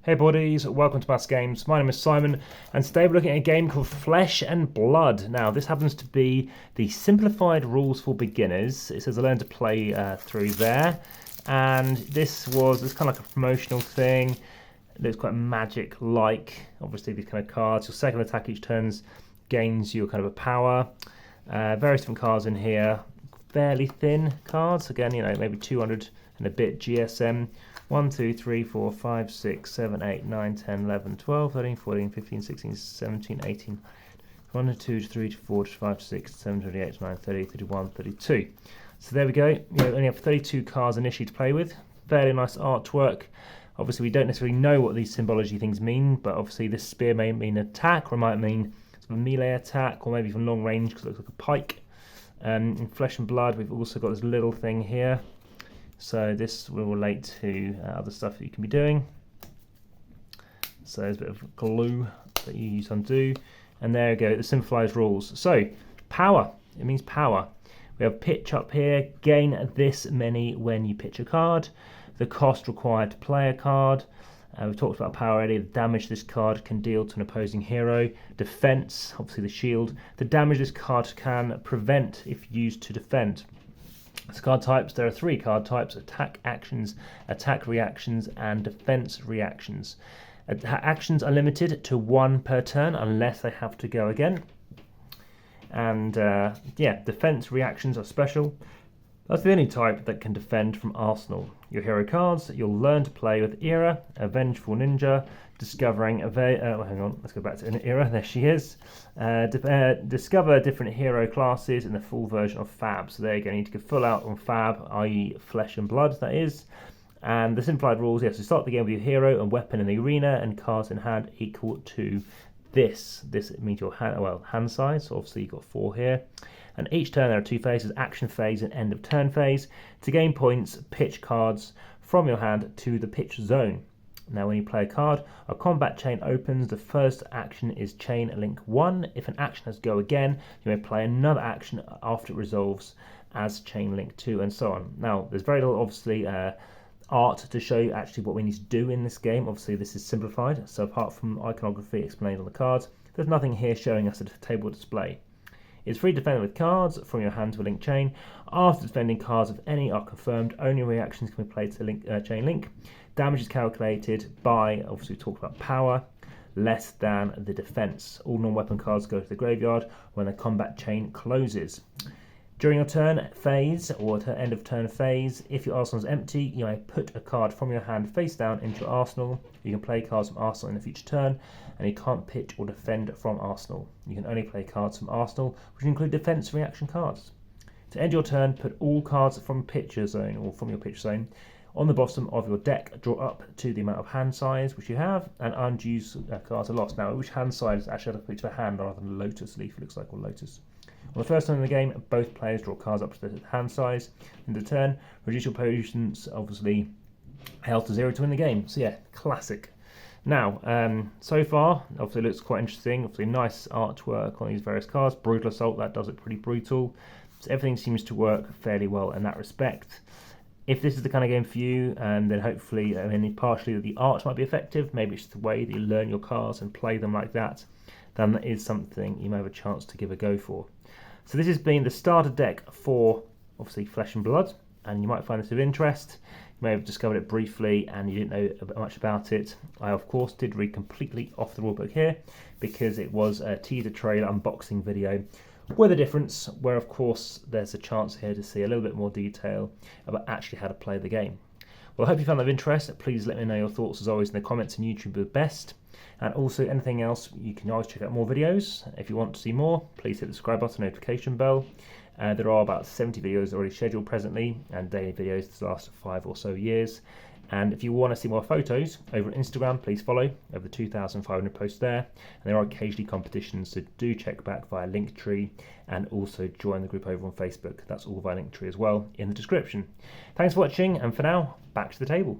Hey buddies, welcome to AmassGames. My name is Simon, and today we're looking at a game called Flesh and Blood. Now, this happens to be the simplified rules for beginners. It says learn to play through there, and it's kind of like a promotional thing. It looks quite Magic-like. Obviously, these kind of cards. Your second attack each turn gains you kind of a power. Various different cards in here. Fairly thin cards. Again, maybe 200 and a bit GSM. 1, 2, 3, 4, 5, 6, 7, 8, 9, 10, 11, 12, 13, 14, 15, 16, 17, 18, 1, 2, 3, 4, 5, 6, 7, 28, 29, 30, 31, 32. So there we go. You only have 32 cards initially to play with. Fairly nice artwork. Obviously, we don't necessarily know what these symbology things mean, but obviously this spear may mean attack, or it might mean sort of a melee attack, or maybe even long range because it looks like a pike. In Flesh and Blood, we've also got this little thing here. So this will relate to other stuff that you can be doing. So there's a bit of glue that you use to undo. And there you go, the simplified rules. So, power. It means power. We have pitch up here. Gain this many when you pitch a card. The cost required to play a card. We've talked about power already. The damage this card can deal to an opposing hero. Defense, obviously the shield. The damage this card can prevent if used to defend. As card types, there are 3 card types: attack actions, attack reactions, and defense reactions. Actions are limited to 1 per turn unless they have to go again. And defense reactions are special. That's the only type that can defend from arsenal. Your hero cards, you'll learn to play with Era, a vengeful ninja, discovering hang on, let's go back to Era, there she is. Discover different hero classes in the full version of FaB. So there you go, you need to go full out on FaB, i.e. Flesh and Blood, that is. And the simplified rules, yes, you start the game with your hero and weapon in the arena and cards in hand equal to this. This means your hand size, so obviously you've got 4 here. And each turn there are 2 phases, action phase and end of turn phase. To gain points, pitch cards from your hand to the pitch zone. Now when you play a card, a combat chain opens. The first action is chain link 1. If an action has to go again, you may play another action after it resolves as chain link 2, and so on. Now there's very little obviously art to show you actually what we need to do in this game. Obviously this is simplified, so apart from iconography explained on the cards, there's nothing here showing us a table display. It's free to defend with cards from your hand to a link chain. After defending, cards, if any, are confirmed. Only reactions can be played to the chain link. Damage is calculated by, obviously we talked about power, less than the defense. All non-weapon cards go to the graveyard when the combat chain closes. During your turn phase, or end of turn phase, if your arsenal is empty, you may put a card from your hand face down into your arsenal. You can play cards from arsenal in a future turn, and you can't pitch or defend from arsenal. You can only play cards from arsenal, which include defense reaction cards. To end your turn, put all cards from pitcher zone, or from your pitch zone, on the bottom of your deck. Draw up to the amount of hand size which you have, and unused cards are lost. Now, which hand size actually has to put to a hand rather than a lotus leaf, it looks like, or lotus. On the first turn in the game, both players draw cards up to the hand size. In the turn, reduce your opponent's obviously health to 0 to win the game. So yeah, classic. Now, so far, obviously it looks quite interesting. Obviously nice artwork on these various cards. Brutal Assault, that does it pretty brutal. So everything seems to work fairly well in that respect. If this is the kind of game for you, and then hopefully, partially the art might be effective, maybe it's the way that you learn your cards and play them like that, then that is something you may have a chance to give a go for. So this has been the starter deck for, obviously, Flesh and Blood, and you might find this of interest. You may have discovered it briefly and you didn't know much about it. I, of course, did read completely off the rulebook here because it was a teaser trailer unboxing video with a difference where, of course, there's a chance here to see a little bit more detail about actually how to play the game. Well, I hope you found that of interest. Please let me know your thoughts, as always, in the comments, and YouTube are best. And also, anything else, you can always check out more videos. If you want to see more, please hit the subscribe button, notification bell. There are about 70 videos already scheduled presently, and daily videos the last 5 or so years. And if you want to see more photos over on Instagram, please follow. Over 2,500 posts there. And there are occasionally competitions, so do check back via Linktree, and also join the group over on Facebook. That's all via Linktree as well in the description. Thanks for watching, and for now, back to the table.